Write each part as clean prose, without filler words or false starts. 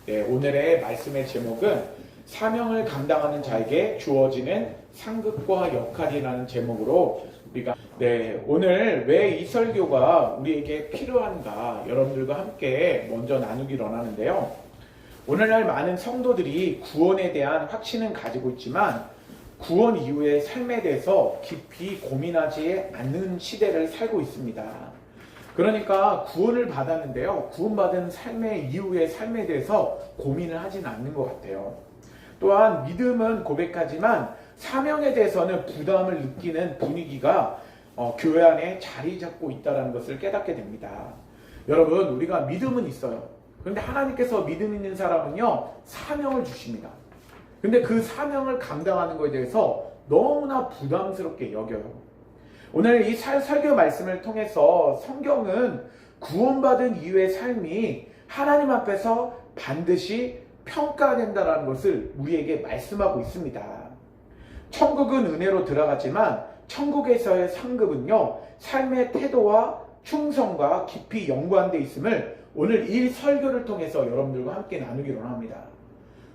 네, 오늘의 말씀의 제목은 사명을 감당하는 자에게 주어지는 상급과 역할이라는 제목으로 우리가 오늘 왜 이 설교가 우리에게 필요한가 여러분들과 함께 먼저 나누기를 원하는데요. 오늘날 많은 성도들이 구원에 대한 확신은 가지고 있지만 구원 이후의 삶에 대해서 깊이 고민하지 않는 시대를 살고 있습니다. 그러니까 구원을 받았는데요. 구원받은 삶의 이후의 삶에 대해서 고민을 하진 않는 것 같아요. 또한 믿음은 고백하지만 사명에 대해서는 부담을 느끼는 분위기가 교회 안에 자리 잡고 있다는 것을 깨닫게 됩니다. 여러분, 우리가 믿음은 있어요. 그런데 하나님께서 믿음 있는 사람은요, 사명을 주십니다. 근데 그 사명을 감당하는 것에 대해서 너무나 부담스럽게 여겨요. 오늘 이 설교 말씀을 통해서 성경은 구원받은 이후의 삶이 하나님 앞에서 반드시 평가된다는 것을 우리에게 말씀하고 있습니다. 천국은 은혜로 들어가지만 천국에서의 상급은요, 삶의 태도와 충성과 깊이 연관되어 있음을 오늘 이 설교를 통해서 여러분들과 함께 나누기를 원합니다.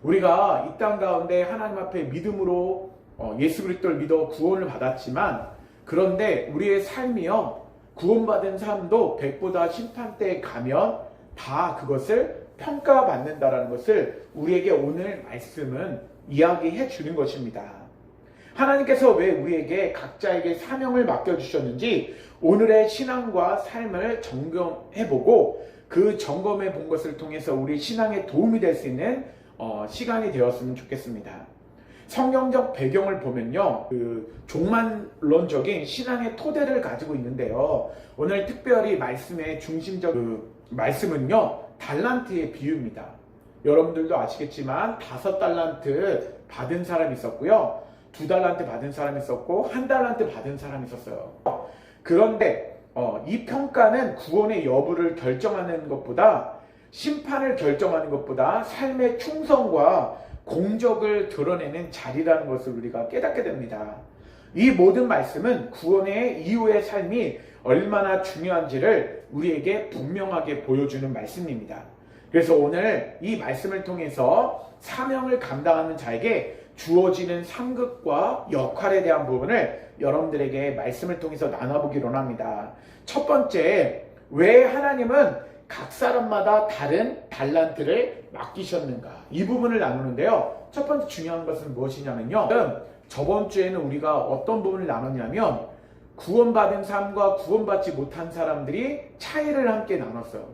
우리가 이 땅 가운데 하나님 앞에 믿음으로 예수 그리스도를 믿어 구원을 받았지만 그런데 우리의 삶이요, 구원받은 삶도 백보다 심판대에 가면 다 그것을 평가받는다라는 것을 우리에게 오늘 말씀은 이야기해 주는 것입니다. 하나님께서 왜 우리에게 각자에게 사명을 맡겨주셨는지 오늘의 신앙과 삶을 점검해보고 그 점검해 본 것을 통해서 우리 신앙에 도움이 될 수 있는 시간이 되었으면 좋겠습니다. 성경적 배경을 보면요, 종말론적인 신앙의 토대를 가지고 있는데요. 오늘 특별히 말씀의 중심적 말씀은요, 달란트의 비유입니다. 여러분들도 아시겠지만 5달란트 받은 사람이 있었고요, 2달란트 받은 사람이 있었고 1달란트 받은 사람이 있었어요. 그런데 이 평가는 구원의 여부를 결정하는 것보다, 심판을 결정하는 것보다 삶의 충성과 공적을 드러내는 자리라는 것을 우리가 깨닫게 됩니다. 이 모든 말씀은 구원의 이후의 삶이 얼마나 중요한지를 우리에게 분명하게 보여주는 말씀입니다. 그래서 오늘 이 말씀을 통해서 사명을 감당하는 자에게 주어지는 상급과 역할에 대한 부분을 여러분들에게 말씀을 통해서 나눠보기로 합니다. 첫 번째, 왜 하나님은 각 사람마다 다른 달란트를 맡기셨는가, 이 부분을 나누는데요. 첫 번째 중요한 것은 무엇이냐면요, 저번 주에는 우리가 어떤 부분을 나눴냐면 구원받은 사람과 구원받지 못한 사람들이 차이를 함께 나눴어요.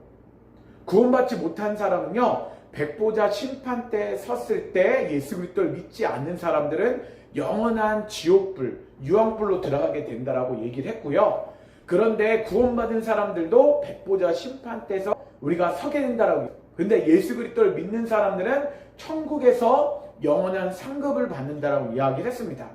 구원받지 못한 사람은요, 백보자 심판대에 섰을 때 예수 그리스도를 믿지 않는 사람들은 영원한 지옥불, 유황불로 들어가게 된다라고 얘기를 했고요. 그런데 구원받은 사람들도 백보자 심판대에서 우리가 서게 된다라고. 근데 예수 그리스도를 믿는 사람들은 천국에서 영원한 상급을 받는다라고 이야기를 했습니다.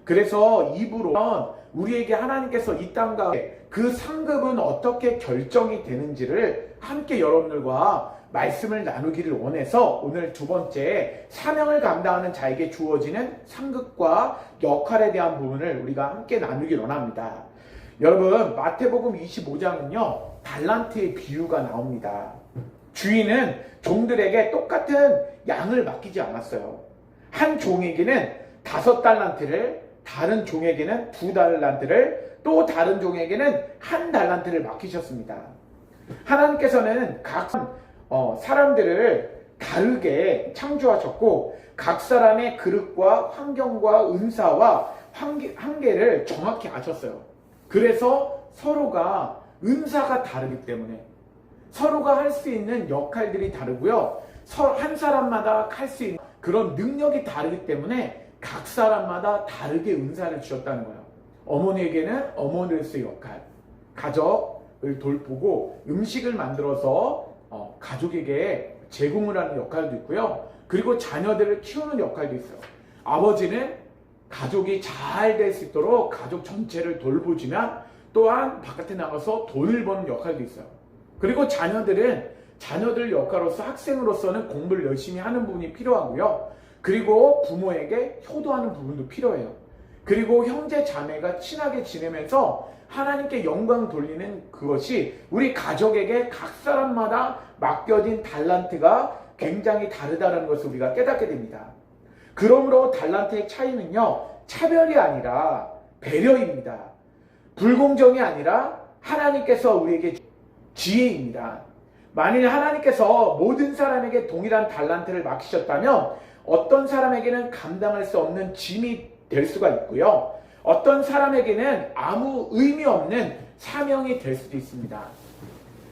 그래서 입으로 우리에게 하나님께서 이 땅 가운데 그 상급은 어떻게 결정이 되는지를 함께 여러분들과 말씀을 나누기를 원해서 오늘 두 번째, 사명을 감당하는 자에게 주어지는 상급과 역할에 대한 부분을 우리가 함께 나누기를 원합니다. 여러분, 마태복음 25장은요, 달란트의 비유가 나옵니다. 주인은 종들에게 똑같은 양을 맡기지 않았어요. 한 종에게는 5달란트를, 다른 종에게는 2달란트를, 또 다른 종에게는 1달란트를 맡기셨습니다. 하나님께서는 각 사람들을 다르게 창조하셨고 각 사람의 그릇과 환경과 은사와 한계를 정확히 아셨어요. 그래서 서로가 은사가 다르기 때문에 서로가 할 수 있는 역할들이 다르고요, 한 사람마다 할 수 있는 그런 능력이 다르기 때문에 각 사람마다 다르게 은사를 주셨다는 거예요. 어머니에게는 어머니로서의 역할, 가족을 돌보고 음식을 만들어서 가족에게 제공을 하는 역할도 있고요, 그리고 자녀들을 키우는 역할도 있어요. 아버지는 가족이 잘 될 수 있도록 가족 전체를 돌보지만 또한 바깥에 나가서 돈을 버는 역할도 있어요. 그리고 자녀들 역할로서, 학생으로서는 공부를 열심히 하는 부분이 필요하고요, 그리고 부모에게 효도하는 부분도 필요해요. 그리고 형제 자매가 친하게 지내면서 하나님께 영광 돌리는 그것이 우리 가족에게 각 사람마다 맡겨진 달란트가 굉장히 다르다는 것을 우리가 깨닫게 됩니다. 그러므로 달란트의 차이는요, 차별이 아니라 배려입니다. 불공정이 아니라 하나님께서 우리에게 지혜입니다. 만일 하나님께서 모든 사람에게 동일한 달란트를 맡기셨다면 어떤 사람에게는 감당할 수 없는 짐이 될 수가 있고요. 어떤 사람에게는 아무 의미 없는 사명이 될 수도 있습니다.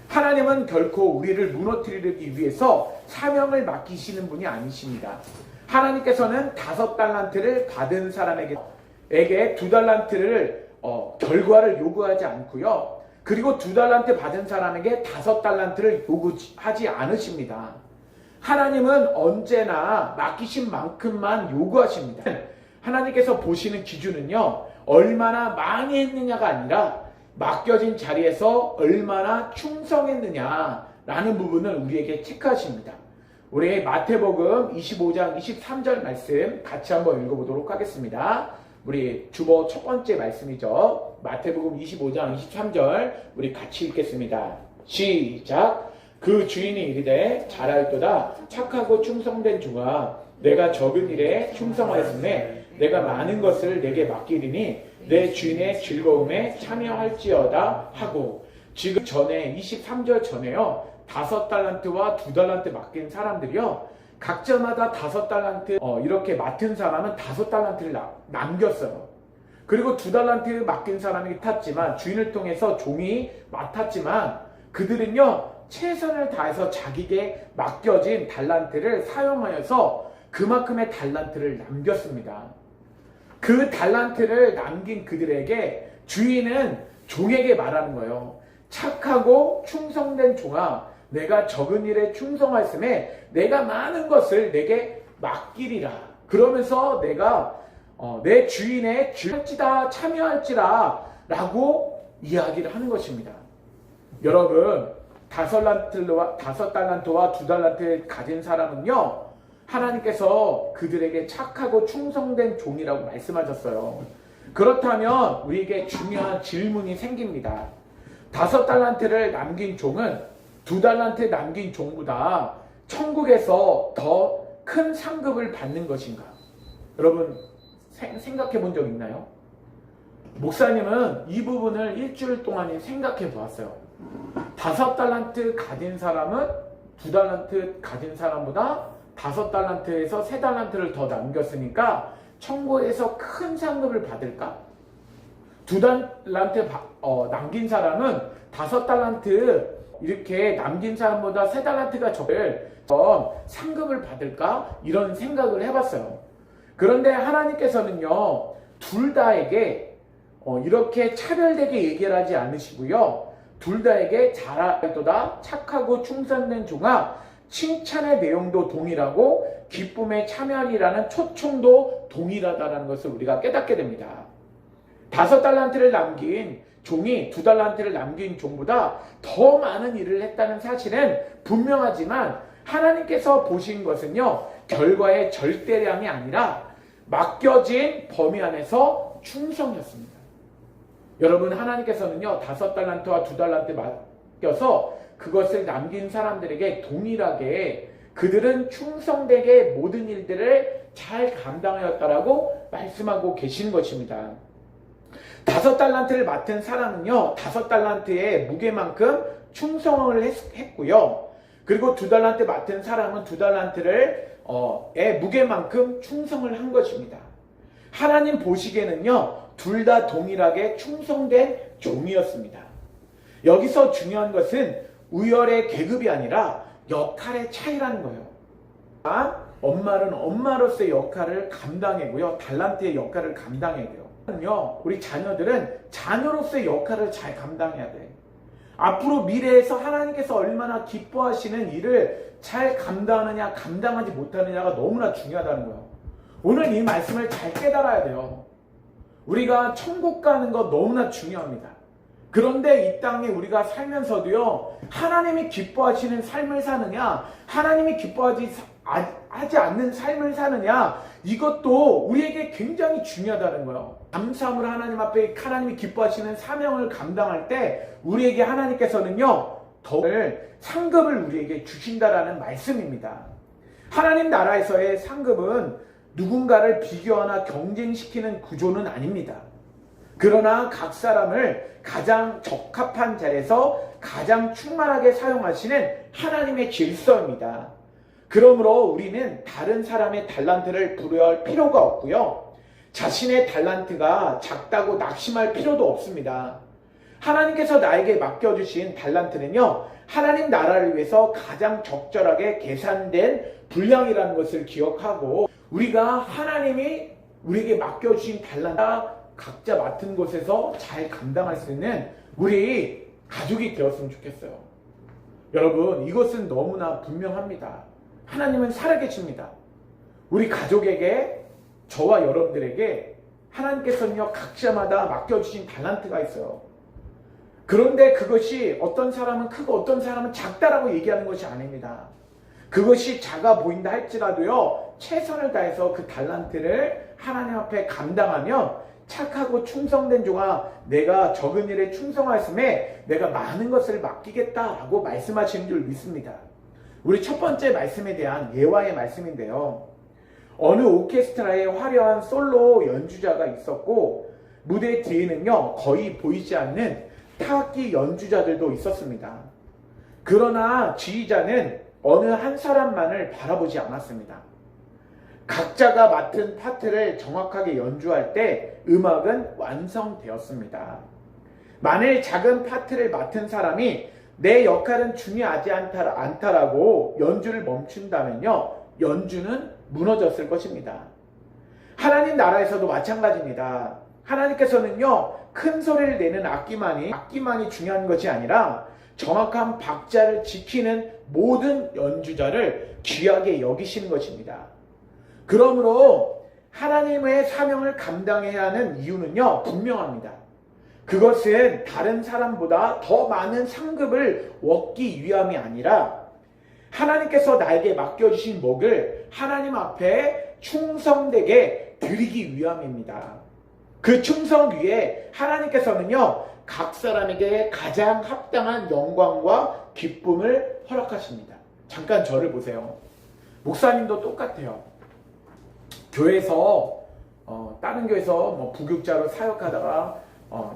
하나님은 결코 우리를 무너뜨리기 위해서 사명을 맡기시는 분이 아니십니다. 하나님께서는 5달란트를 받은 사람에게 2달란트를 결과를 요구하지 않고요. 그리고 2달란트 받은 사람에게 5달란트를 요구하지 않으십니다. 하나님은 언제나 맡기신 만큼만 요구하십니다. 하나님께서 보시는 기준은요, 얼마나 많이 했느냐가 아니라 맡겨진 자리에서 얼마나 충성했느냐라는 부분을 우리에게 체크하십니다. 우리 마태복음 25장 23절 말씀 같이 한번 읽어보도록 하겠습니다. 우리 주보 첫 번째 말씀이죠. 마태복음 25장 23절 우리 같이 읽겠습니다. 시작. 그 주인이 이르되 잘하였도다 착하고 충성된 종아, 내가 적은 일에 충성하였음에 내가 많은 것을 내게 맡기리니 내 주인의 즐거움에 참여할지어다 하고, 지금 전에 23절 전에요, 5달란트와 2달란트 맡긴 사람들이요, 각자마다 5달란트 이렇게 맡은 사람은 5달란트를 남겼어요. 그리고 2달란트 맡긴 사람이 탔지만, 주인을 통해서 종이 맡았지만, 그들은요 최선을 다해서 자기에게 맡겨진 달란트를 사용하여서 그만큼의 달란트를 남겼습니다. 그 달란트를 남긴 그들에게 주인은 종에게 말하는 거예요. 착하고 충성된 종아, 내가 적은 일에 충성하였음에 내가 많은 것을 내게 맡기리라. 그러면서 내가 내 주인의 할지다 참여할지라 라고 이야기를 하는 것입니다. 여러분, 5달란트와 2달란트를 가진 사람은요, 하나님께서 그들에게 착하고 충성된 종이라고 말씀하셨어요. 그렇다면 우리에게 중요한 질문이 생깁니다. 5달란트를 남긴 종은 2달란트 남긴 종보다 천국에서 더 큰 상급을 받는 것인가? 여러분 생각해 본 적 있나요? 목사님은 이 부분을 일주일 동안 생각해 보았어요. 5달란트 가진 사람은 2달란트 가진 사람보다 5달란트에서 3달란트를 더 남겼으니까 천국에서 큰 상급을 받을까? 2달란트 남긴 사람은 5달란트 이렇게 남긴 사람보다 3달란트가 적을 상급을 받을까? 이런 생각을 해봤어요. 그런데 하나님께서는요, 둘 다에게 이렇게 차별되게 얘기를 하지 않으시고요, 둘 다에게 잘하도다 착하고 충성된 종아, 칭찬의 내용도 동일하고 기쁨에 참여하리라는 초청도 동일하다는 것을 우리가 깨닫게 됩니다. 5달란트를 남긴 종이 2달란트를 남긴 종보다 더 많은 일을 했다는 사실은 분명하지만, 하나님께서 보신 것은요, 결과의 절대량이 아니라 맡겨진 범위 안에서 충성이었습니다. 여러분, 하나님께서는요 5달란트와 2달란트 맡겨서 그것을 남긴 사람들에게 동일하게 그들은 충성되게 모든 일들을 잘 감당하였다라고 말씀하고 계신 것입니다. 5달란트를 맡은 사람은요 5달란트의 무게만큼 충성을 했고요, 그리고 2달란트 맡은 사람은 2달란트의 무게만큼 충성을 한 것입니다. 하나님 보시기에는요 둘 다 동일하게 충성된 종이었습니다. 여기서 중요한 것은 우열의 계급이 아니라 역할의 차이라는 거예요. 엄마는 엄마로서의 역할을 감당하고요, 달란트의 역할을 감당해야 돼요. 우리 자녀들은 자녀로서의 역할을 잘 감당해야 돼. 앞으로 미래에서 하나님께서 얼마나 기뻐하시는 일을 잘 감당하느냐 감당하지 못하느냐가 너무나 중요하다는 거예요. 오늘 이 말씀을 잘 깨달아야 돼요. 우리가 천국 가는 거 너무나 중요합니다. 그런데 이 땅에 우리가 살면서도요, 하나님이 기뻐하시는 삶을 사느냐, 하나님이 기뻐하지 않는 삶을 사느냐, 이것도 우리에게 굉장히 중요하다는 거예요. 감사함으로 하나님 앞에 하나님이 기뻐하시는 사명을 감당할 때 우리에게 하나님께서는요 더 상급을 우리에게 주신다라는 말씀입니다. 하나님 나라에서의 상급은 누군가를 비교하나 경쟁시키는 구조는 아닙니다. 그러나 각 사람을 가장 적합한 자리에서 가장 충만하게 사용하시는 하나님의 질서입니다. 그러므로 우리는 다른 사람의 달란트를 부러워할 필요가 없고요. 자신의 달란트가 작다고 낙심할 필요도 없습니다. 하나님께서 나에게 맡겨주신 달란트는요, 하나님 나라를 위해서 가장 적절하게 계산된 분량이라는 것을 기억하고, 우리가 하나님이 우리에게 맡겨주신 달란트 각자 맡은 곳에서 잘 감당할 수 있는 우리 가족이 되었으면 좋겠어요. 여러분, 이것은 너무나 분명합니다. 하나님은 살아계십니다. 우리 가족에게, 저와 여러분들에게 하나님께서는요, 각자마다 맡겨주신 달란트가 있어요. 그런데 그것이 어떤 사람은 크고 어떤 사람은 작다라고 얘기하는 것이 아닙니다. 그것이 작아 보인다 할지라도요, 최선을 다해서 그 달란트를 하나님 앞에 감당하면 착하고 충성된 종아, 내가 적은 일에 충성하였음에 내가 많은 것을 맡기겠다라고 말씀하시는 줄 믿습니다. 우리 첫 번째 말씀에 대한 예화의 말씀인데요. 어느 오케스트라에 화려한 솔로 연주자가 있었고, 무대 뒤에는요, 거의 보이지 않는 타악기 연주자들도 있었습니다. 그러나 지휘자는 어느 한 사람만을 바라보지 않았습니다. 각자가 맡은 파트를 정확하게 연주할 때 음악은 완성되었습니다. 만일 작은 파트를 맡은 사람이 내 역할은 중요하지 않다라고 연주를 멈춘다면요, 연주는 무너졌을 것입니다. 하나님 나라에서도 마찬가지입니다. 하나님께서는요, 큰 소리를 내는 악기만이 중요한 것이 아니라 정확한 박자를 지키는 모든 연주자를 귀하게 여기시는 것입니다. 그러므로 하나님의 사명을 감당해야 하는 이유는요, 분명합니다. 그것은 다른 사람보다 더 많은 상급을 얻기 위함이 아니라 하나님께서 나에게 맡겨주신 목을 하나님 앞에 충성되게 드리기 위함입니다. 그 충성 위에 하나님께서는요, 각 사람에게 가장 합당한 영광과 기쁨을 허락하십니다. 잠깐 저를 보세요. 목사님도 똑같아요. 교회에서 다른 교회에서 부교육자로 사역하다가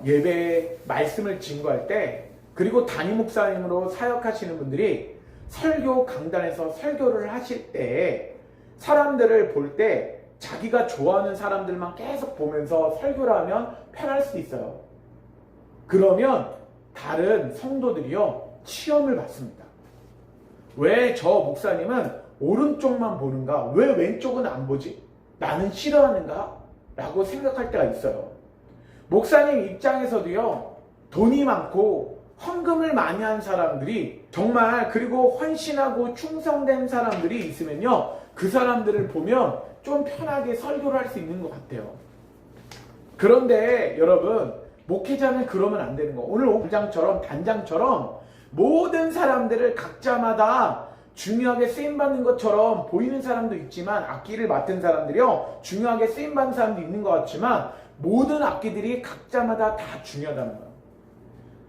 예배 말씀을 증거할 때, 그리고 담임 목사님으로 사역하시는 분들이 설교 강단에서 설교를 하실 때 사람들을 볼 때 자기가 좋아하는 사람들만 계속 보면서 설교를 하면 편할 수 있어요. 그러면 다른 성도들이요, 시험을 받습니다. 왜 저 목사님은 오른쪽만 보는가? 왜 왼쪽은 안 보지? 나는 싫어하는가? 라고 생각할 때가 있어요. 목사님 입장에서도요, 돈이 많고 헌금을 많이 한 사람들이 정말, 그리고 헌신하고 충성된 사람들이 있으면요, 그 사람들을 보면 좀 편하게 설교를 할 수 있는 것 같아요. 그런데 여러분, 목회자는 그러면 안 되는 거. 오늘 단장처럼 모든 사람들을 각자마다 중요하게 쓰임받는 것처럼 보이는 사람도 있지만, 악기를 맡은 사람들이요, 중요하게 쓰임받는 사람도 있는 것 같지만 모든 악기들이 각자마다 다 중요하다는 거예요.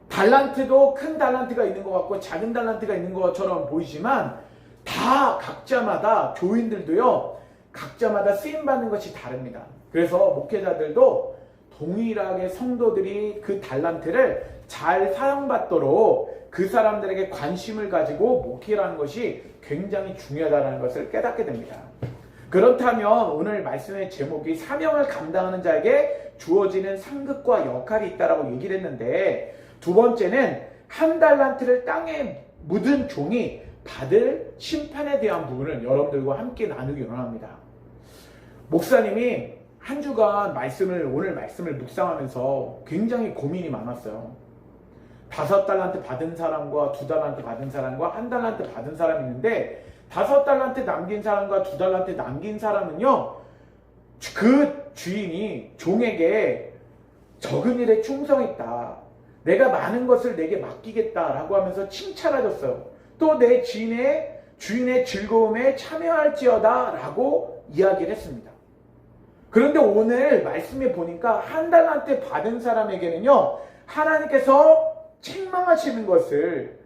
달란트도 큰 달란트가 있는 것 같고 작은 달란트가 있는 것처럼 보이지만 다 각자마다, 교인들도요, 각자마다 쓰임받는 것이 다릅니다. 그래서 목회자들도 동일하게 성도들이 그 달란트를 잘 사용받도록 그 사람들에게 관심을 가지고 목회라는 것이 굉장히 중요하다는 것을 깨닫게 됩니다. 그렇다면 오늘 말씀의 제목이 사명을 감당하는 자에게 주어지는 상급과 역할이 있다라고 얘기를 했는데, 두 번째는 한 달란트를 땅에 묻은 종이 받을 심판에 대한 부분을 여러분들과 함께 나누기 원합니다. 목사님이 한 주간 오늘 말씀을 묵상하면서 굉장히 고민이 많았어요. 5달란트 받은 사람과 2달란트 받은 사람과 1달란트 받은 사람이 있는데, 5달란트 남긴 사람과 2달란트 남긴 사람은요, 그 주인이 종에게 적은 일에 충성했다, 내가 많은 것을 내게 맡기겠다라고 하면서 칭찬하셨어요. 또 내 주인의 즐거움에 참여할지어다 라고 이야기를 했습니다. 그런데 오늘 말씀에 보니까 1달란트 받은 사람에게는요, 하나님께서 책망하시는 것을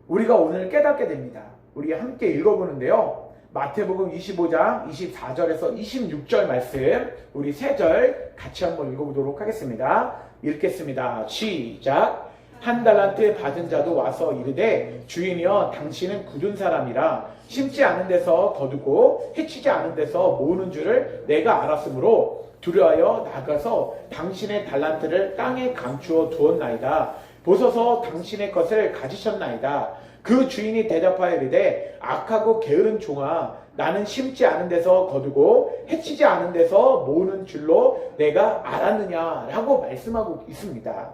우리가 오늘 깨닫게 됩니다. 우리 함께 읽어보는데요, 마태복음 25장 24절에서 26절 말씀 우리 3절 같이 한번 읽어보도록 하겠습니다. 읽겠습니다. 시작. 한 달란트 받은 자도 와서 이르되 주인이여 당신은 굳은 사람이라 심지 않은 데서 거두고 해치지 않은 데서 모으는 줄을 내가 알았으므로 두려하여 나가서 당신의 달란트를 땅에 감추어 두었나이다. 보소서 당신의 것을 가지셨나이다. 그 주인이 대답하여 이르되 악하고 게으른 종아 나는 심지 않은 데서 거두고 해치지 않은 데서 모으는 줄로 내가 알았느냐라고 말씀하고 있습니다.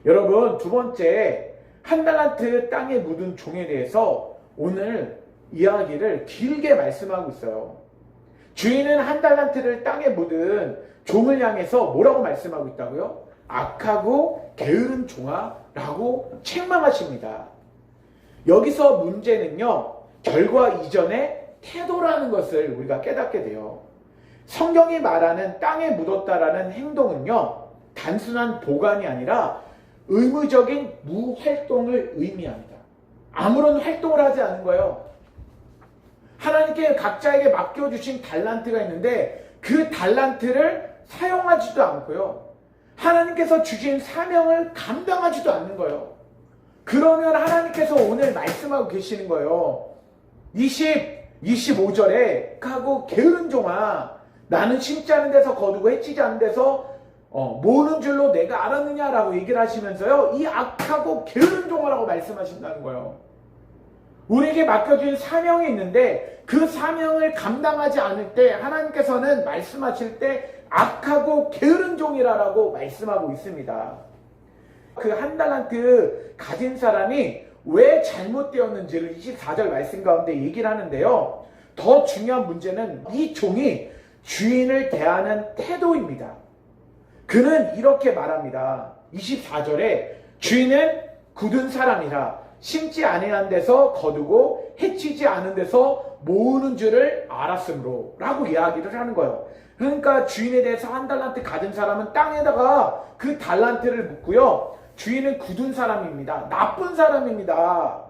여러분, 두 번째, 한 달란트 땅에 묻은 종에 대해서 오늘 이야기를 길게 말씀하고 있어요. 주인은 한 달란트를 땅에 묻은 종을 향해서 뭐라고 말씀하고 있다고요? 악하고 게으른 종아라고 책망하십니다. 여기서 문제는요, 결과 이전의 태도라는 것을 우리가 깨닫게 돼요. 성경이 말하는 땅에 묻었다라는 행동은요, 단순한 보관이 아니라 의무적인 무활동을 의미합니다. 아무런 활동을 하지 않은 거예요. 하나님께 각자에게 맡겨주신 달란트가 있는데 그 달란트를 사용하지도 않고요. 하나님께서 주신 사명을 감당하지도 않는 거예요. 그러면 하나님께서 오늘 말씀하고 계시는 거예요. 25절에 하고 게으른 종아 나는 심지 않은 데서 거두고 해치지 않은 데서 모으는 줄로 내가 알았느냐라고 얘기를 하시면서요. 이 악하고 게으른 종아라고 말씀하신다는 거예요. 우리에게 맡겨진 사명이 있는데 그 사명을 감당하지 않을 때 하나님께서는 말씀하실 때 악하고 게으른 종이라고 말씀하고 있습니다. 그 한 달란트 가진 사람이 왜 잘못되었는지를 24절 말씀 가운데 얘기를 하는데요. 더 중요한 문제는 이 종이 주인을 대하는 태도입니다. 그는 이렇게 말합니다. 24절에 주인은 굳은 사람이라 심지 아니한 데서 거두고 해치지 않은 데서 모으는 줄을 알았으므로 라고 이야기를 하는 거예요. 그러니까 주인에 대해서 한 달란트 가진 사람은 땅에다가 그 달란트를 묻고요. 주인은 굳은 사람입니다. 나쁜 사람입니다.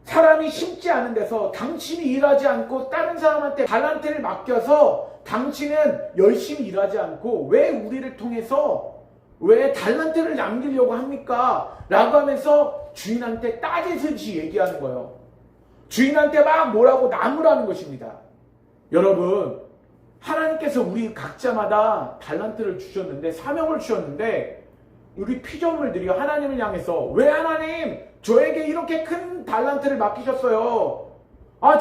사람이 심지 않은 데서 당신이 일하지 않고 다른 사람한테 달란트를 맡겨서 당신은 열심히 일하지 않고 왜 우리를 통해서 왜 달란트를 남기려고 합니까? 라고 하면서 주인한테 따지듯이 얘기하는 거예요. 주인한테 막 뭐라고 나무라는 것입니다. 여러분, 하나님께서 우리 각자마다 달란트를 주셨는데, 사명을 주셨는데, 우리 피조물들이 하나님을 향해서 왜 하나님 저에게 이렇게 큰 달란트를 맡기셨어요?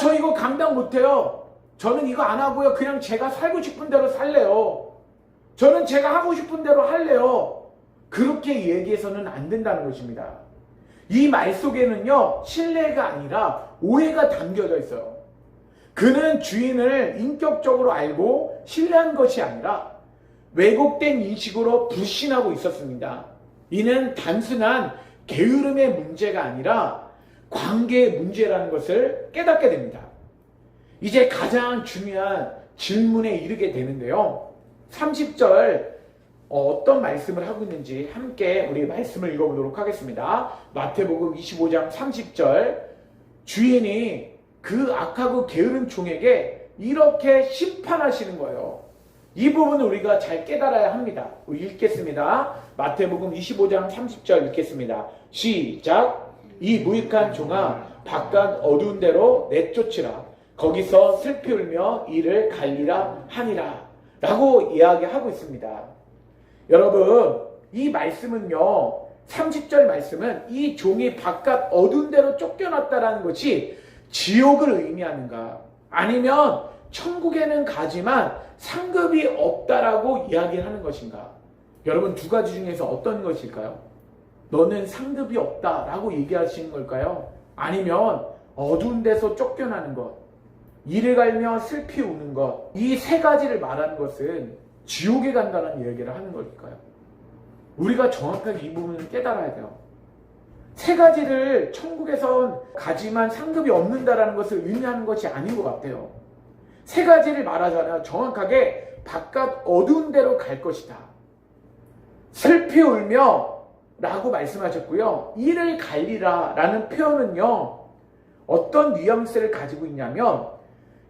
저 이거 감당 못해요. 저는 이거 안 하고요. 그냥 제가 살고 싶은 대로 살래요. 저는 제가 하고 싶은 대로 할래요. 그렇게 얘기해서는 안 된다는 것입니다. 이 말 속에는요, 신뢰가 아니라 오해가 담겨져 있어요. 그는 주인을 인격적으로 알고 신뢰한 것이 아니라 왜곡된 인식으로 불신하고 있었습니다. 이는 단순한 게으름의 문제가 아니라 관계의 문제라는 것을 깨닫게 됩니다. 이제 가장 중요한 질문에 이르게 되는데요. 30절 어떤 말씀을 하고 있는지 함께 우리 말씀을 읽어보도록 하겠습니다. 마태복음 25장 30절 주인이 그 악하고 게으른 종에게 이렇게 심판하시는 거예요. 이 부분을 우리가 잘 깨달아야 합니다. 읽겠습니다. 마태복음 25장 30절 읽겠습니다. 시작. 이 무익한 종아 바깥 어두운 데로 내쫓으라. 거기서 슬피 울며 이를 갈리라 하니라. 라고 이야기하고 있습니다. 여러분, 이 말씀은요, 30절 말씀은 이 종이 바깥 어두운 데로 쫓겨났다라는 것이 지옥을 의미하는가? 아니면 천국에는 가지만 상급이 없다라고 이야기를 하는 것인가? 여러분, 두 가지 중에서 어떤 것일까요? 너는 상급이 없다라고 얘기하시는 걸까요? 아니면 어두운 데서 쫓겨나는 것, 이를 갈며 슬피 우는 것, 이 세 가지를 말하는 것은 지옥에 간다는 이야기를 하는 걸까요? 우리가 정확하게 이 부분을 깨달아야 돼요. 세 가지를 천국에선 가지만 상급이 없는다라는 것을 의미하는 것이 아닌 것 같아요. 세 가지를 말하자면 정확하게 바깥 어두운 데로 갈 것이다. 슬피 울며 라고 말씀하셨고요. 이를 갈리라 라는 표현은요, 어떤 뉘앙스를 가지고 있냐면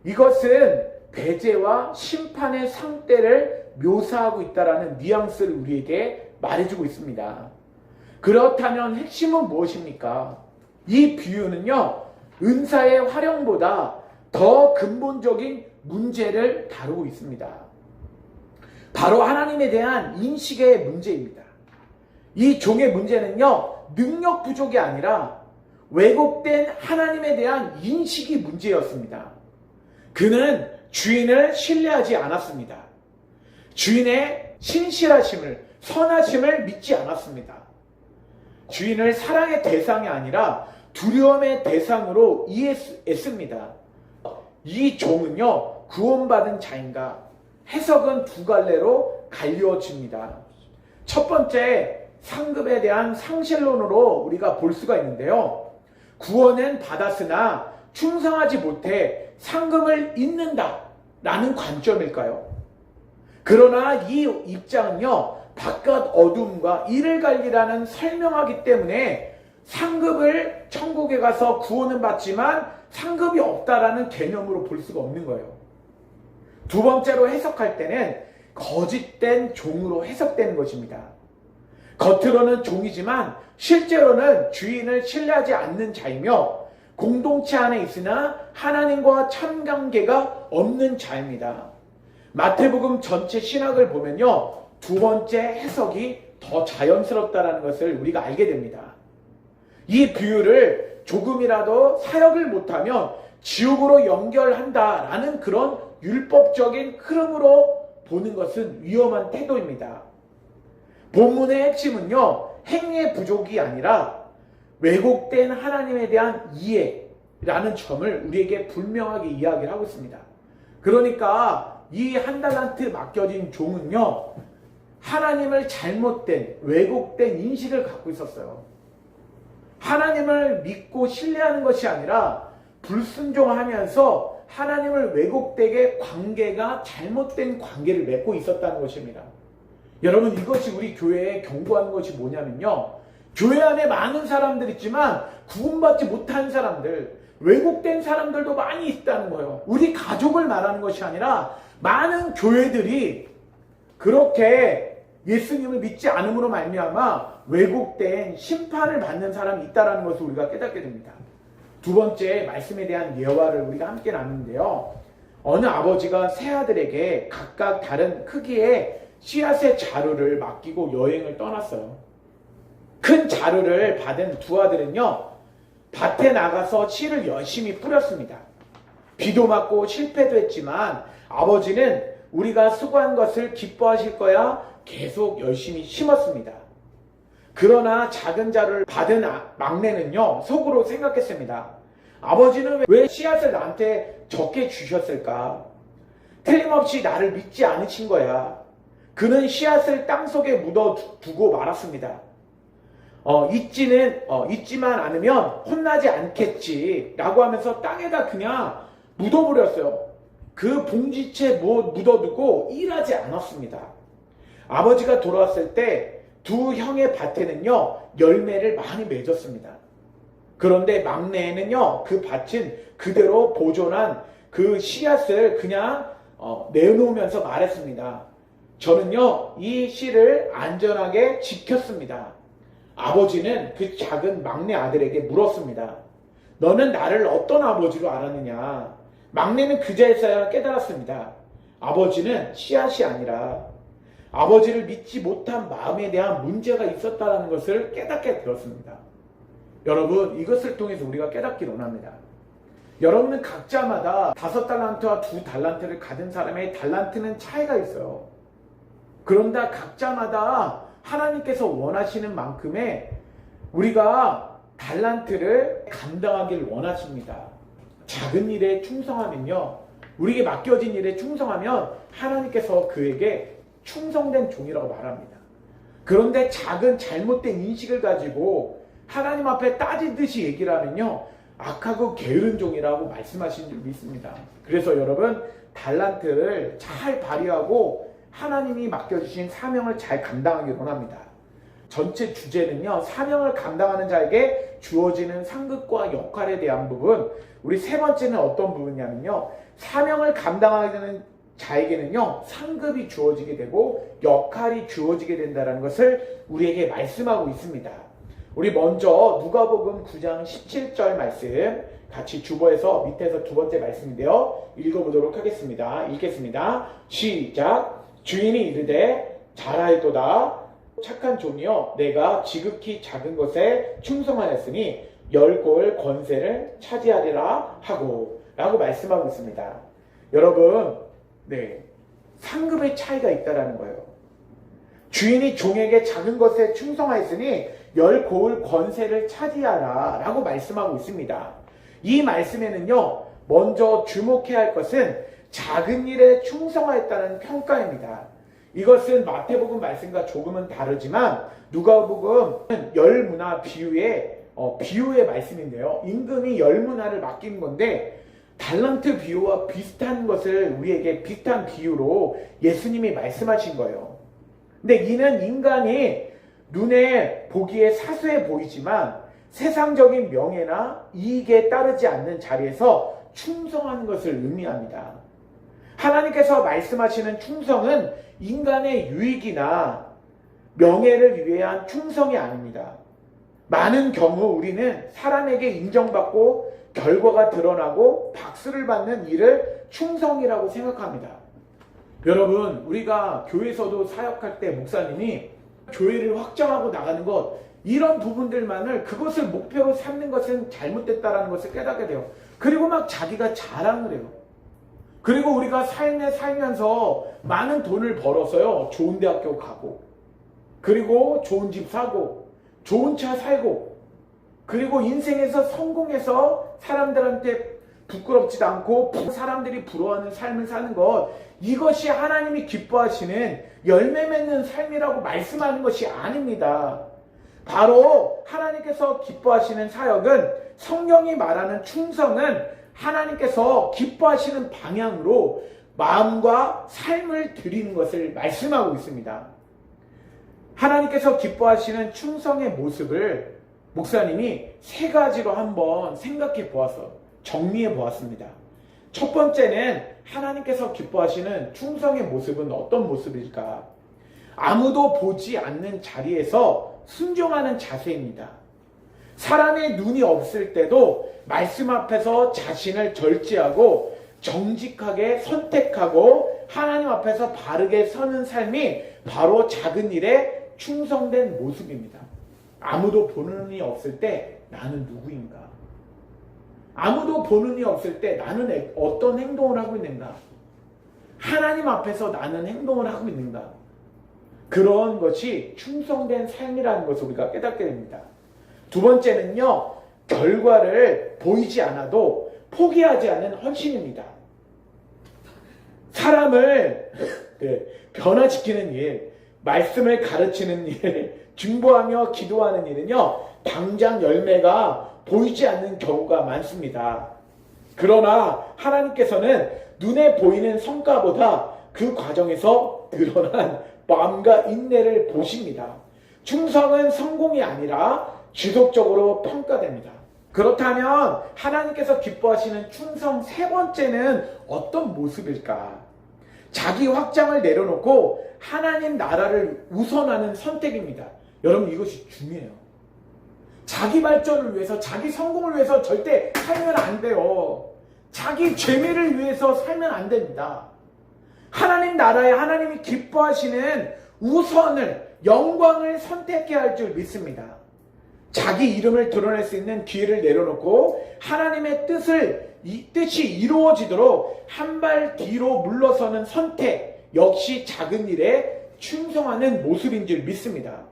이것은 배제와 심판의 상태를 묘사하고 있다는 뉘앙스를 우리에게 말해주고 있습니다. 그렇다면 핵심은 무엇입니까? 이 비유는요, 은사의 활용보다 더 근본적인 문제를 다루고 있습니다. 바로 하나님에 대한 인식의 문제입니다. 이 종의 문제는요, 능력 부족이 아니라 왜곡된 하나님에 대한 인식이 문제였습니다. 그는 주인을 신뢰하지 않았습니다. 주인의 신실하심을, 선하심을 믿지 않았습니다. 주인을 사랑의 대상이 아니라 두려움의 대상으로 이해했습니다. 이 종은요, 구원받은 자인가? 해석은 두 갈래로 갈려집니다. 첫 번째, 상급에 대한 상실론으로 우리가 볼 수가 있는데요. 구원은 받았으나 충성하지 못해 상급을 잊는다 라는 관점일까요? 그러나 이 입장은요, 바깥 어둠과 이를 갈리라는 설명하기 때문에 상급을 천국에 가서 구원은 받지만 상급이 없다라는 개념으로 볼 수가 없는 거예요. 두 번째로 해석할 때는 거짓된 종으로 해석되는 것입니다. 겉으로는 종이지만 실제로는 주인을 신뢰하지 않는 자이며 공동체 안에 있으나 하나님과 참관계가 없는 자입니다. 마태복음 전체 신학을 보면요, 두 번째 해석이 더 자연스럽다는 것을 우리가 알게 됩니다. 이 비유를 조금이라도 사역을 못하면 지옥으로 연결한다라는 그런 율법적인 흐름으로 보는 것은 위험한 태도입니다. 본문의 핵심은요, 행위의 부족이 아니라 왜곡된 하나님에 대한 이해라는 점을 우리에게 분명하게 이야기를 하고 있습니다. 그러니까 이 한 달란트 맡겨진 종은요, 하나님을 잘못된, 왜곡된 인식을 갖고 있었어요. 하나님을 믿고 신뢰하는 것이 아니라 불순종하면서 하나님을 왜곡되게 관계가 잘못된 관계를 맺고 있었다는 것입니다. 여러분, 이것이 우리 교회에 경고하는 것이 뭐냐면요, 교회 안에 많은 사람들 있지만 구원받지 못한 사람들, 왜곡된 사람들도 많이 있다는 거예요. 우리 가족을 말하는 것이 아니라 많은 교회들이 그렇게 예수님을 믿지 않음으로 말미암아 왜곡된 심판을 받는 사람이 있다는 것을 우리가 깨닫게 됩니다. 두 번째, 말씀에 대한 예화를 우리가 함께 나누는데요, 어느 아버지가 세 아들에게 각각 다른 크기의 씨앗의 자루를 맡기고 여행을 떠났어요. 큰 자루를 받은 두 아들은요, 밭에 나가서 씨를 열심히 뿌렸습니다. 비도 맞고 실패도 했지만 아버지는 우리가 수고한 것을 기뻐하실 거야 계속 열심히 심었습니다. 그러나 작은 자루를 받은 막내는요, 속으로 생각했습니다. 아버지는 왜 씨앗을 나한테 적게 주셨을까? 틀림없이 나를 믿지 않으신 거야. 그는 씨앗을 땅속에 묻어두고 말았습니다. 잊지만 않으면 혼나지 않겠지 라고 하면서 땅에다 그냥 묻어버렸어요. 그 봉지채 묻어두고 일하지 않았습니다. 아버지가 돌아왔을 때 두 형의 밭에는요, 열매를 많이 맺었습니다. 그런데 막내는요, 그 밭은 그대로 보존한 그 씨앗을 그냥 내놓으면서 말했습니다. 저는요, 이 씨를 안전하게 지켰습니다. 아버지는 그 작은 막내 아들에게 물었습니다. 너는 나를 어떤 아버지로 알았느냐? 막내는 그제서야 깨달았습니다. 아버지는 씨앗이 아니라 아버지를 믿지 못한 마음에 대한 문제가 있었다는 것을 깨닫게 되었습니다. 여러분, 이것을 통해서 우리가 깨닫기를 원합니다. 여러분은 각자마다 5달란트와 2달란트를 가진 사람의 달란트는 차이가 있어요. 그런데 각자마다 하나님께서 원하시는 만큼의 우리가 달란트를 감당하길 원하십니다. 작은 일에 충성하면요, 우리에게 맡겨진 일에 충성하면 하나님께서 그에게 충성된 종이라고 말합니다. 그런데 작은 잘못된 인식을 가지고 하나님 앞에 따지듯이 얘기를 하면요, 악하고 게으른 종이라고 말씀하신 줄 믿습니다. 그래서 여러분, 달란트를 잘 발휘하고 하나님이 맡겨주신 사명을 잘 감당하길 원합니다. 전체 주제는요, 사명을 감당하는 자에게 주어지는 상급과 역할에 대한 부분. 우리 세 번째는 어떤 부분이냐면요, 사명을 감당하게 되는 자에게는요, 상급이 주어지게 되고 역할이 주어지게 된다는 것을 우리에게 말씀하고 있습니다. 우리 먼저 누가복음 9장 17절 말씀 같이 주보에서 밑에서 두 번째 말씀인데요. 읽어보도록 하겠습니다. 읽겠습니다. 시작. 주인이 이르되 잘하였도다 착한 종이여 내가 지극히 작은 것에 충성하였으니 열 골 권세를 차지하리라 하고 라고 말씀하고 있습니다. 여러분, 상급의 차이가 있다라는 거예요. 주인이 종에게 작은 것에 충성하였으니 열 고을 권세를 차지하라 라고 말씀하고 있습니다. 이 말씀에는요, 먼저 주목해야 할 것은 작은 일에 충성하였다는 평가입니다. 이것은 마태복음 말씀과 조금은 다르지만 누가복음은 열문화 비유의 말씀인데요. 임금이 열문화를 맡긴 건데 달란트 비유와 비슷한 것을 우리에게 비슷한 비유로 예수님이 말씀하신 거예요. 근데 이는 인간이 눈에 보기에 사소해 보이지만 세상적인 명예나 이익에 따르지 않는 자리에서 충성하는 것을 의미합니다. 하나님께서 말씀하시는 충성은 인간의 유익이나 명예를 위한 충성이 아닙니다. 많은 경우 우리는 사람에게 인정받고 결과가 드러나고 박수를 받는 일을 충성이라고 생각합니다. 여러분, 우리가 교회에서도 사역할 때 목사님이 교회를 확장하고 나가는 것, 이런 부분들만을 그것을 목표로 삼는 것은 잘못됐다라는 것을 깨닫게 돼요. 그리고 막 자기가 자랑을 해요. 그리고 우리가 삶에 살면서 많은 돈을 벌어서요, 좋은 대학교 가고, 그리고 좋은 집 사고, 좋은 차 살고, 그리고 인생에서 성공해서 사람들한테 부끄럽지도 않고 사람들이 부러워하는 삶을 사는 것, 이것이 하나님이 기뻐하시는 열매 맺는 삶이라고 말씀하는 것이 아닙니다. 바로 하나님께서 기뻐하시는 사역은, 성경이 말하는 충성은 하나님께서 기뻐하시는 방향으로 마음과 삶을 드리는 것을 말씀하고 있습니다. 하나님께서 기뻐하시는 충성의 모습을 목사님이 세 가지로 한번 생각해 보아서 정리해 보았습니다. 첫 번째는 하나님께서 기뻐하시는 충성의 모습은 어떤 모습일까? 아무도 보지 않는 자리에서 순종하는 자세입니다. 사람의 눈이 없을 때도 말씀 앞에서 자신을 절제하고 정직하게 선택하고 하나님 앞에서 바르게 서는 삶이 바로 작은 일에 충성된 모습입니다. 아무도 보는 이 없을 때 나는 누구인가? 아무도 보는 이 없을 때 나는 어떤 행동을 하고 있는가? 하나님 앞에서 나는 행동을 하고 있는가? 그런 것이 충성된 삶이라는 것을 우리가 깨닫게 됩니다. 두 번째는요, 결과를 보이지 않아도 포기하지 않는 헌신입니다. 사람을 변화시키는 일, 말씀을 가르치는 일, 중보하며 기도하는 일은요, 당장 열매가 보이지 않는 경우가 많습니다. 그러나 하나님께서는 눈에 보이는 성과보다 그 과정에서 드러난 마음과 인내를 보십니다. 충성은 성공이 아니라 지속적으로 평가됩니다. 그렇다면 하나님께서 기뻐하시는 충성 세 번째는 어떤 모습일까? 자기 확장을 내려놓고 하나님 나라를 우선하는 선택입니다. 여러분, 이것이 중요해요. 자기 발전을 위해서, 자기 성공을 위해서 절대 살면 안 돼요. 자기 죄미를 위해서 살면 안 됩니다. 하나님 나라에 하나님이 기뻐하시는 우선을, 영광을 선택해야 할 줄 믿습니다. 자기 이름을 드러낼 수 있는 기회를 내려놓고 하나님의 뜻이 이루어지도록 한 발 뒤로 물러서는 선택, 역시 작은 일에 충성하는 모습인 줄 믿습니다.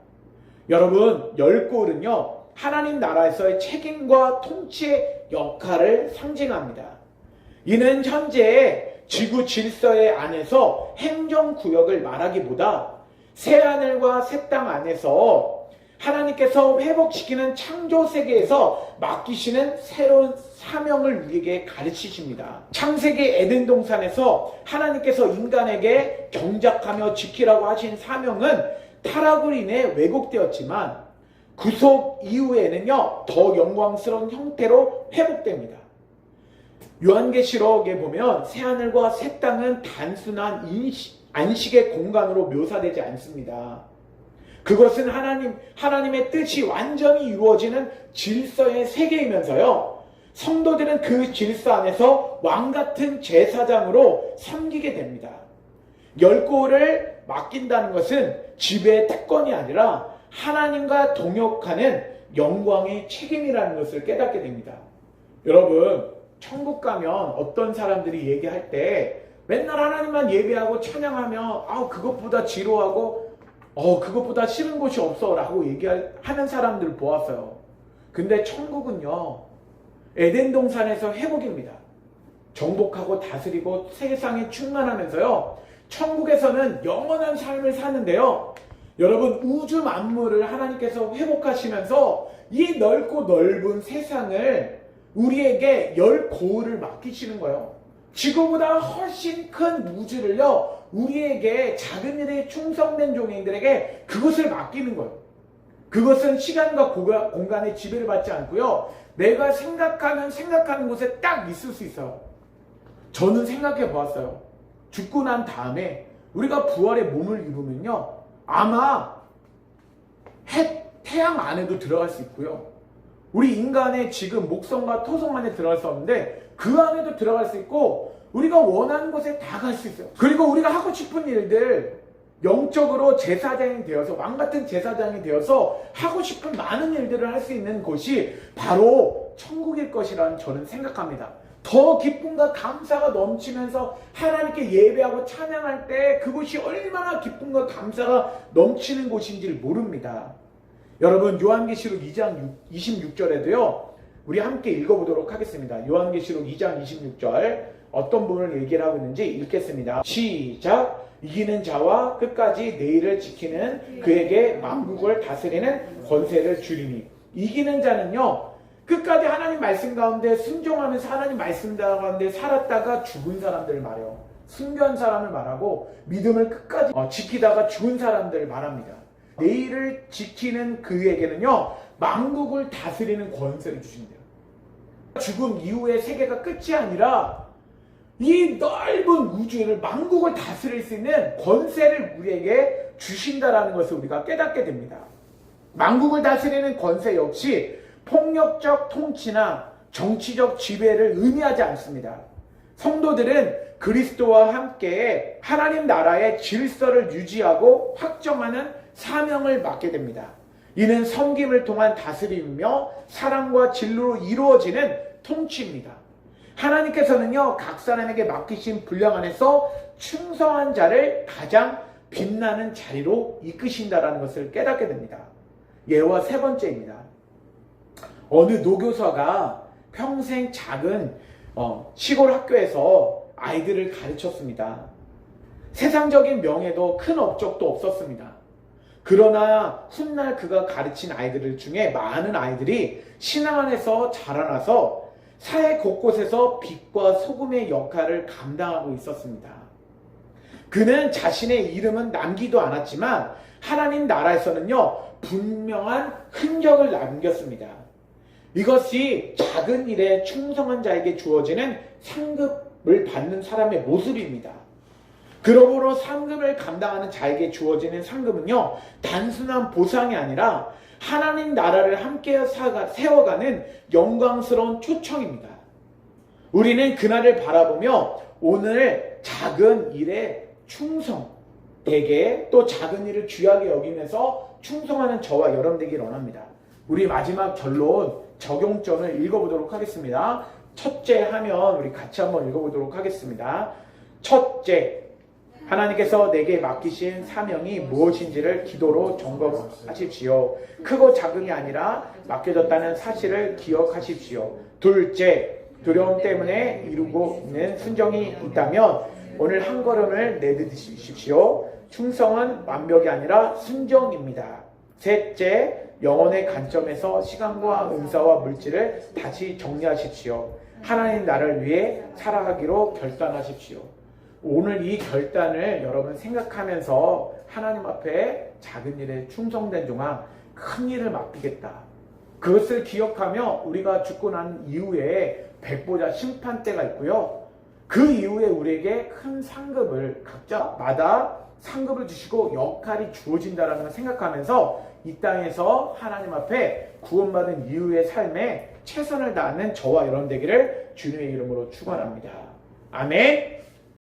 여러분, 열골은요, 하나님 나라에서의 책임과 통치의 역할을 상징합니다. 이는 현재 지구 질서의 안에서 행정구역을 말하기보다 새하늘과 새 땅 안에서 하나님께서 회복시키는 창조 세계에서 맡기시는 새로운 사명을 우리에게 가르치십니다. 창세기 에덴 동산에서 하나님께서 인간에게 경작하며 지키라고 하신 사명은 타락으로 인해 왜곡되었지만 구속 이후에는요, 더 영광스러운 형태로 회복됩니다. 요한계시록에 보면 새하늘과 새 땅은 단순한 안식의 공간으로 묘사되지 않습니다. 그것은 하나님의 뜻이 완전히 이루어지는 질서의 세계이면서요, 성도들은 그 질서 안에서 왕같은 제사장으로 섬기게 됩니다. 열고를 맡긴다는 것은 지배의 특권이 아니라 하나님과 동역하는 영광의 책임이라는 것을 깨닫게 됩니다. 여러분, 천국 가면 어떤 사람들이 얘기할 때 맨날 하나님만 예배하고 찬양하며 그것보다 지루하고 그것보다 싫은 곳이 없어 라고 얘기하는 사람들을 보았어요. 근데 천국은요, 에덴 동산에서 회복입니다. 정복하고 다스리고 세상에 충만하면서요, 천국에서는 영원한 삶을 사는데요, 여러분, 우주 만물을 하나님께서 회복하시면서 이 넓고 넓은 세상을 우리에게 열 고을을 맡기시는 거예요. 지구보다 훨씬 큰 우주를요, 우리에게 작은 일에 충성된 종인들에게 그것을 맡기는 거예요. 그것은 시간과 공간의 지배를 받지 않고요, 내가 생각하는 곳에 딱 있을 수 있어요. 저는 생각해 보았어요. 죽고 난 다음에 우리가 부활의 몸을 이루면요, 아마 태양 안에도 들어갈 수 있고요, 우리 인간의 지금 목성과 토성 안에 들어갈 수 없는데 그 안에도 들어갈 수 있고, 우리가 원하는 곳에 다 갈 수 있어요. 그리고 우리가 하고 싶은 일들, 영적으로 제사장이 되어서, 왕같은 제사장이 되어서 하고 싶은 많은 일들을 할 수 있는 곳이 바로 천국일 것이라는 저는 생각합니다. 더 기쁨과 감사가 넘치면서 하나님께 예배하고 찬양할 때 그곳이 얼마나 기쁨과 감사가 넘치는 곳인지를 모릅니다. 여러분, 요한계시록 2장 26절에도요, 우리 함께 읽어보도록 하겠습니다. 요한계시록 2장 26절, 어떤 분을 얘기를 하고 있는지 읽겠습니다. 시작. 이기는 자와 끝까지 내일을 지키는 그에게 만국을 다스리는 권세를 주리니. 이기는 자는요, 끝까지 하나님 말씀 가운데 순종하면서 하나님 말씀 가운데 살았다가 죽은 사람들을 말해요. 순교한 사람을 말하고 믿음을 끝까지 지키다가 죽은 사람들을 말합니다. 내일을 지키는 그에게는요, 만국을 다스리는 권세를 주신대요. 죽음 이후의 세계가 끝이 아니라 이 넓은 우주를, 만국을 다스릴 수 있는 권세를 우리에게 주신다라는 것을 우리가 깨닫게 됩니다. 만국을 다스리는 권세 역시 폭력적 통치나 정치적 지배를 의미하지 않습니다. 성도들은 그리스도와 함께 하나님 나라의 질서를 유지하고 확정하는 사명을 맡게 됩니다. 이는 섬김을 통한 다스림이며 사랑과 진리로 이루어지는 통치입니다. 하나님께서는요, 각 사람에게 맡기신 분량 안에서 충성한 자를 가장 빛나는 자리로 이끄신다라는 것을 깨닫게 됩니다. 예와 세 번째입니다. 어느 노교사가 평생 작은 시골 학교에서 아이들을 가르쳤습니다. 세상적인 명예도 큰 업적도 없었습니다. 그러나 훗날 그가 가르친 아이들 중에 많은 아이들이 신앙 안에서 자라나서 사회 곳곳에서 빛과 소금의 역할을 감당하고 있었습니다. 그는 자신의 이름은 남기도 않았지만 하나님 나라에서는요, 분명한 흔적을 남겼습니다. 이것이 작은 일에 충성한 자에게 주어지는 상급을 받는 사람의 모습입니다. 그러므로 상급을 감당하는 자에게 주어지는 상급은요, 단순한 보상이 아니라 하나님 나라를 함께 세워가는 영광스러운 초청입니다. 우리는 그날을 바라보며 오늘 작은 일에 충성되게, 또 작은 일을 귀하게 여기면서 충성하는 저와 여러분 되기를 원합니다. 우리 마지막 결론 적용점을 읽어보도록 하겠습니다. 첫째 하면 우리 같이 한번 읽어보도록 하겠습니다. 첫째, 하나님께서 내게 맡기신 사명이 무엇인지를 기도로 점검하십시오. 크고 작은이 아니라 맡겨졌다는 사실을 기억하십시오. 둘째, 두려움 때문에 이루고 있는 순종이 있다면 오늘 한 걸음을 내딛으십시오. 충성은 완벽이 아니라 순종입니다. 셋째, 영혼의 관점에서 시간과 은사와 물질을 다시 정리하십시오. 하나님 나라를 위해 살아가기로 결단하십시오. 오늘 이 결단을 여러분 생각하면서 하나님 앞에 작은 일에 충성된 종아, 큰 일을 맡기겠다. 그것을 기억하며 우리가 죽고 난 이후에 백보자 심판대가 있고요. 그 이후에 우리에게 큰 상급을 각자마다 상급을 주시고 역할이 주어진다라는 걸 생각하면서 이 땅에서 하나님 앞에 구원받은 이후의 삶에 최선을 다하는 저와 여러분 되기를 주님의 이름으로 축원합니다. 아멘.